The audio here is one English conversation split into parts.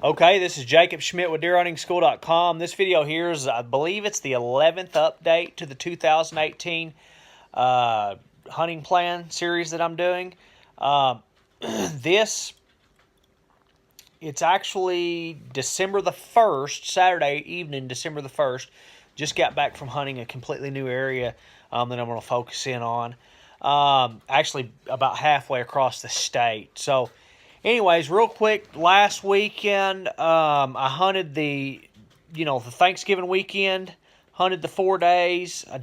Okay, this is Jacob Schmitt with deerhuntingschool.com. This video here is, I believe it's the 11th update to the 2018 hunting plan series that I'm doing. It's actually December the 1st, Saturday evening, December the 1st. Just got back from hunting a completely new area that I'm going to focus in on. Actually, about halfway across the state. So, anyways, real quick, last weekend, I hunted the Thanksgiving weekend, hunted the 4 days. I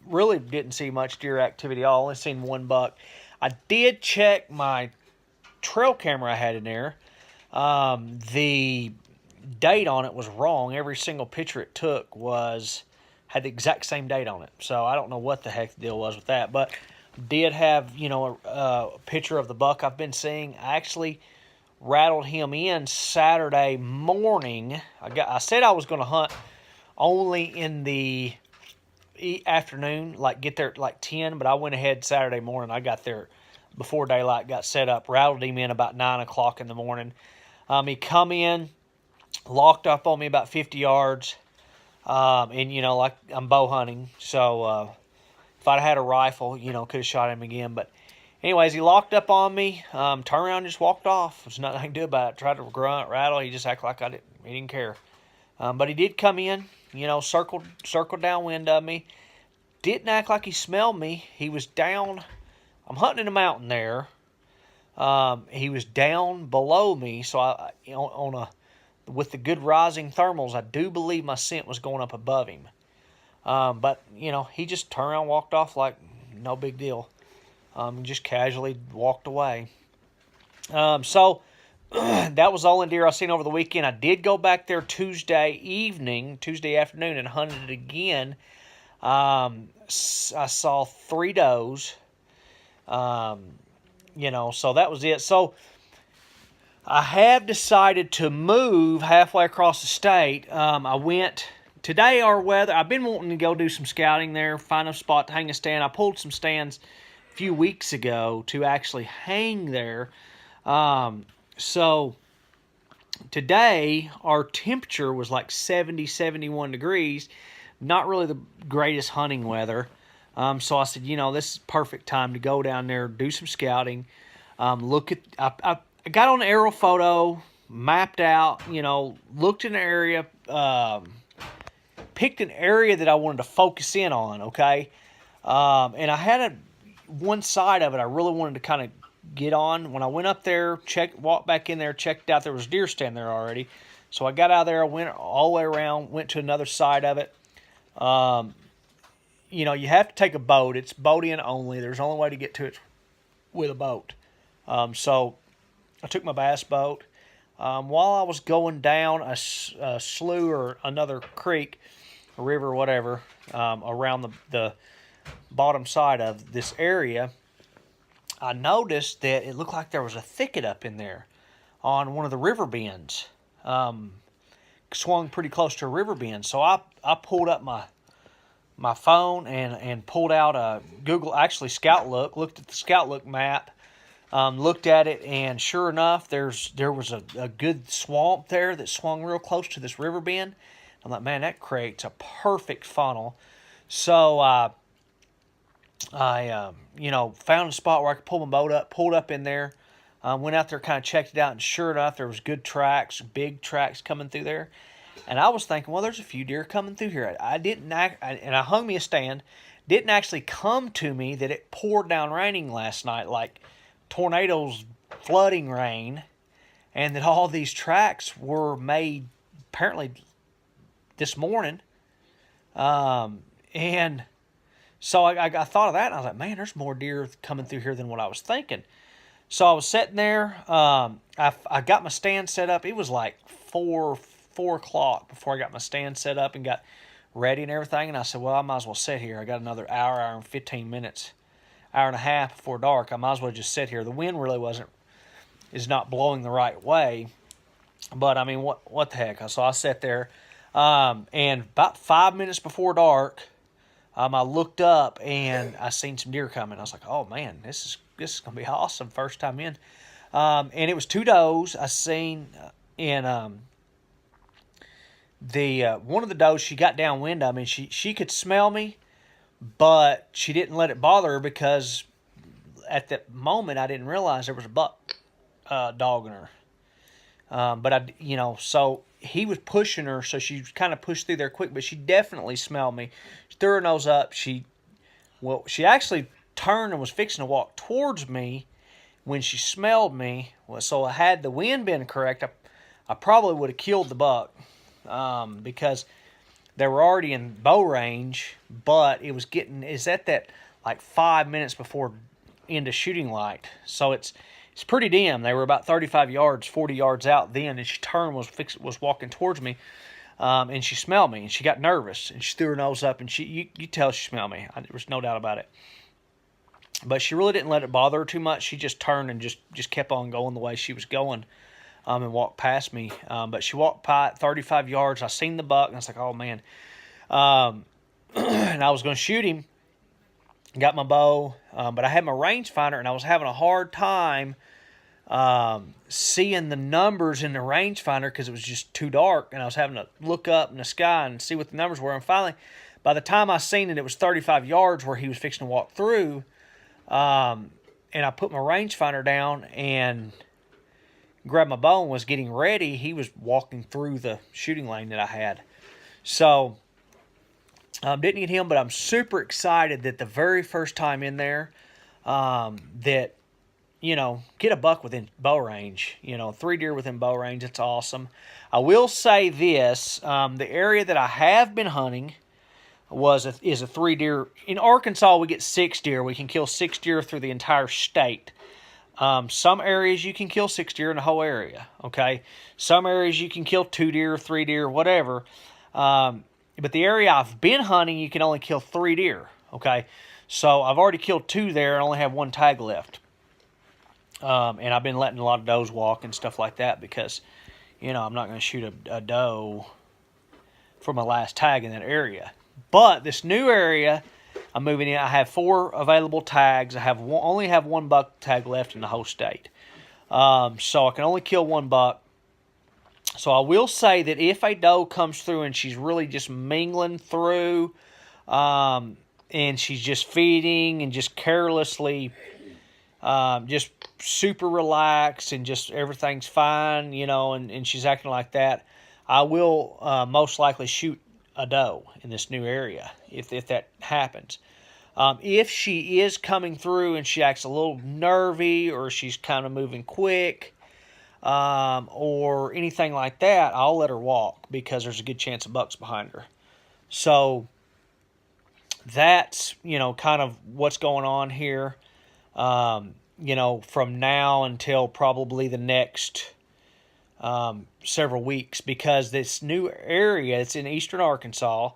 really didn't see much deer activity at all. Only seen one buck. I did check my trail camera I had in there. The date on it was wrong. Every single picture it took had the exact same date on it. So I don't know what the heck the deal was with that, but did have, a picture of the buck I've been seeing. I actually rattled him in Saturday morning. I said I was going to hunt only in the afternoon, like get there at like 10, but I went ahead Saturday morning. I got there before daylight got set up, rattled him in about 9 o'clock in the morning. He come in, locked up on me about 50 yards, and, like I'm bow hunting, so if I'd had a rifle, could have shot him again. But anyways, he locked up on me, turned around and just walked off. There's nothing I can do about it. Tried to grunt, rattle. He just acted like he didn't care. But he did come in, circled downwind of me. Didn't act like he smelled me. He was down. I'm hunting in a mountain there. He was down below me, so with the good rising thermals, I do believe my scent was going up above him. But, he just turned around and walked off like no big deal. Just casually walked away. So that was the only deer I seen over the weekend. I did go back there Tuesday afternoon, and hunted it again. I saw 3 does. So that was it. So I have decided to move halfway across the state. I went today. Our weather, I've been wanting to go do some scouting there, find a spot to hang a stand. I pulled some stands a few weeks ago to actually hang there. So today our temperature was like 70, 71 degrees. Not really the greatest hunting weather. So I said, this is perfect time to go down there, do some scouting. I got on the aerial photo, mapped out, looked in the area, picked an area that I wanted to focus in on, okay? And I had one side of it I really wanted to kind of get on. When I went up there, walked back in there, checked out, there was a deer stand there already. So I got out of there, I went all the way around, went to another side of it. You have to take a boat. It's boat in only. There's only way to get to it with a boat. So I took my bass boat. While I was going down a slough or another creek, a river, whatever, around the bottom side of this area, I noticed that it looked like there was a thicket up in there on one of the river bends. Swung pretty close to a river bend. So I pulled up my phone and pulled out a Scout Look, looked at the Scout Look map, looked at it, and sure enough, there was a good swamp there that swung real close to this river bend. I'm like, man, that creates a perfect funnel. So I found a spot where I could pull my boat up, pulled up in there, went out there, kind of checked it out, and sure enough, there was good tracks, big tracks coming through there. And I was thinking, well, there's a few deer coming through here. And I hung me a stand. Didn't actually come to me that it poured down raining last night, like tornadoes, flooding rain, and that all these tracks were made apparently this morning. And so I thought of that, and I was like, man, there's more deer coming through here than what I was thinking. So I was sitting there. I got my stand set up. It was like 4 o'clock before I got my stand set up and got ready and everything. And I said, well, I might as well sit here. I got another hour and 15 minutes, hour and a half before dark. I might as well just sit here. The wind really is not blowing the right way. But, I mean, what the heck? So I sat there. And about 5 minutes before dark, I looked up and I seen some deer coming. I was like, oh, man, this is going to be awesome. First time in. And it was 2 does. I seen And the one of the does, she got downwind of me. And she could smell me, but she didn't let it bother her because at that moment I didn't realize there was a buck dogging her. But so he was pushing her, so she kind of pushed through there quick. But she definitely smelled me. She threw her nose up. She actually turned and was fixing to walk towards me when she smelled me. Well, so had the wind been correct, I probably would have killed the buck because they were already in bow range. But it's at that like 5 minutes before into shooting light, so it's pretty dim. They were about 35 yards, 40 yards out then, and she turned, was walking towards me, and she smelled me, and she got nervous, and she threw her nose up, and you tell she smelled me. There was no doubt about it. But she really didn't let it bother her too much. She just turned and just kept on going the way she was going, and walked past me. But she walked by 35 yards. I seen the buck, and I was like, oh, man. And I was going to shoot him. Got my bow, but I had my rangefinder, and I was having a hard time seeing the numbers in the rangefinder because it was just too dark, and I was having to look up in the sky and see what the numbers were. And finally, by the time I seen it, it was 35 yards where he was fixing to walk through, and I put my rangefinder down and grabbed my bow and was getting ready. He was walking through the shooting lane that I had. So didn't get him, but I'm super excited that the very first time in there that, get a buck within bow range, 3 deer within bow range. It's awesome. I will say this, the area that I have been hunting is a 3 deer. In Arkansas, we get 6 deer. We can kill 6 deer through the entire state. Some areas you can kill 6 deer in the whole area, okay? Some areas you can kill 2 deer, 3 deer, whatever. But the area I've been hunting, you can only kill 3 deer, okay? So I've already killed 2 there and only have 1 tag left. And I've been letting a lot of does walk and stuff like that because, I'm not going to shoot a doe for my last tag in that area. But this new area I'm moving in, I have 4 available tags. Only have 1 buck tag left in the whole state. So I can only kill 1 buck. So I will say that if a doe comes through and she's really just mingling through, and she's just feeding and just carelessly, just super relaxed and just everything's fine, and she's acting like that, I will most likely shoot a doe in this new area if that happens. If she is coming through and she acts a little nervy or she's kind of moving quick, or anything like that, I'll let her walk because there's a good chance a buck's behind her. So that's, kind of what's going on here, from now until probably the next several weeks, because this new area, it's in eastern Arkansas,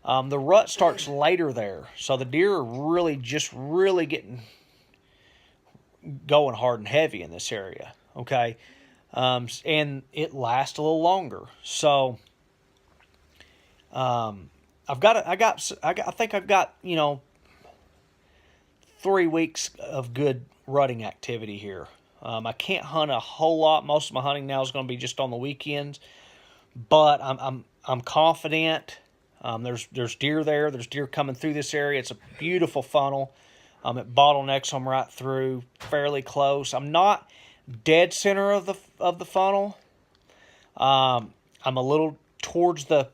the rut starts later there. So the deer are really getting going hard and heavy in this area, okay? And it lasts a little longer. So, I think I've got 3 weeks of good rutting activity here. I can't hunt a whole lot. Most of my hunting now is going to be just on the weekends, but I'm confident. There's deer there. There's deer coming through this area. It's a beautiful funnel. It bottlenecks them right through, fairly close. I'm not dead center of the funnel. I'm a little towards the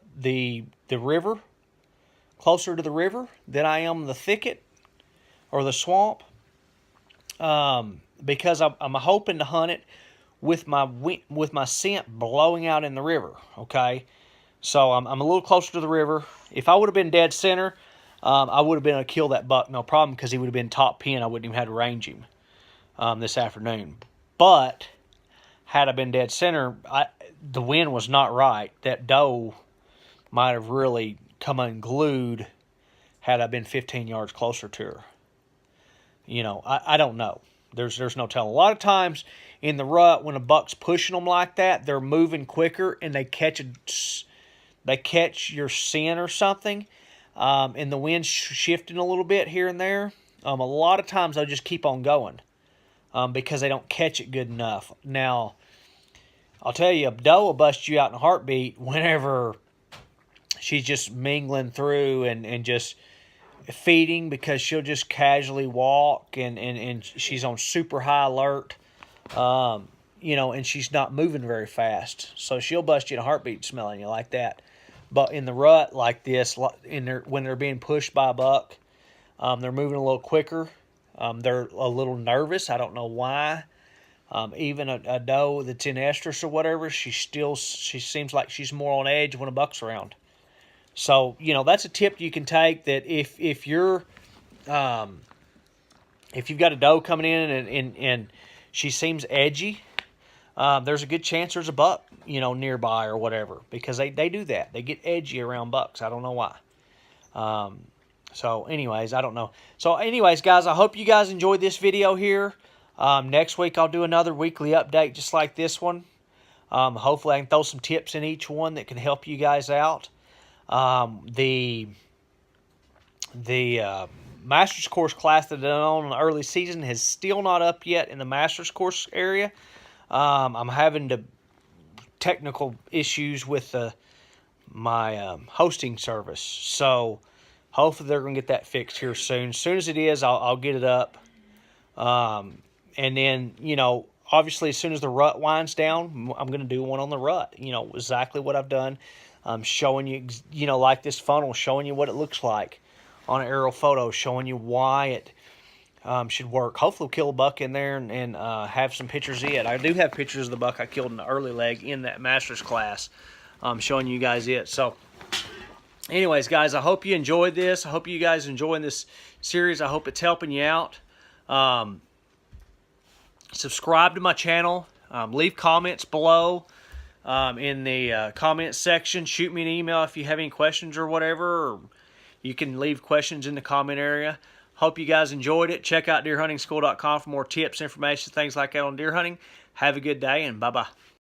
river, closer to the river than I am the thicket or the swamp, because I'm hoping to hunt it with my scent blowing out in the river. Okay, so I'm a little closer to the river. If I would have been dead center, I would have been able to kill that buck no problem because he would have been top pin. I wouldn't even have to range him this afternoon. But had I been dead center, the wind was not right. That doe might have really come unglued had I been 15 yards closer to her. I don't know. There's no telling. A lot of times in the rut, when a buck's pushing them like that, they're moving quicker and they catch your scent or something, and the wind's shifting a little bit here and there. A lot of times they'll just keep on going. Because they don't catch it good enough. Now, I'll tell you, a doe will bust you out in a heartbeat whenever she's just mingling through and just feeding, because she'll just casually walk and she's on super high alert, and she's not moving very fast. So she'll bust you in a heartbeat smelling you like that. But in the rut like this, when they're being pushed by a buck, they're moving a little quicker. They're a little nervous. I don't know why. Even a doe that's in estrus or whatever, she seems like she's more on edge when a buck's around. So, that's a tip you can take, that if you've got a doe coming in and she seems edgy, there's a good chance there's a buck, nearby or whatever, because they do that. They get edgy around bucks. I don't know why. So anyways, I don't know. So anyways, guys, I hope you guys enjoyed this video here. Next week I'll do another weekly update just like this one. Hopefully I can throw some tips in each one that can help you guys out. The master's course class that I did on in the early season is still not up yet in the master's course area. I'm having technical issues with my hosting service, so hopefully they're gonna get that fixed here soon. As soon as it is, I'll get it up. And then, obviously as soon as the rut winds down, I'm going to do one on the rut. Exactly what I've done. Showing you, like this funnel, showing you what it looks like on an aerial photo, showing you why it should work. Hopefully we'll kill a buck in there and have some pictures of it. I do have pictures of the buck I killed in the early leg in that master's class, showing you guys it. So anyways, guys, I hope you enjoyed this. I hope you guys enjoying this series. I hope it's helping you out. Subscribe to my channel. Leave comments below in the comment section. Shoot me an email if you have any questions or whatever. Or you can leave questions in the comment area. Hope you guys enjoyed it. Check out deerhuntingschool.com for more tips, information, things like that on deer hunting. Have a good day, and bye-bye.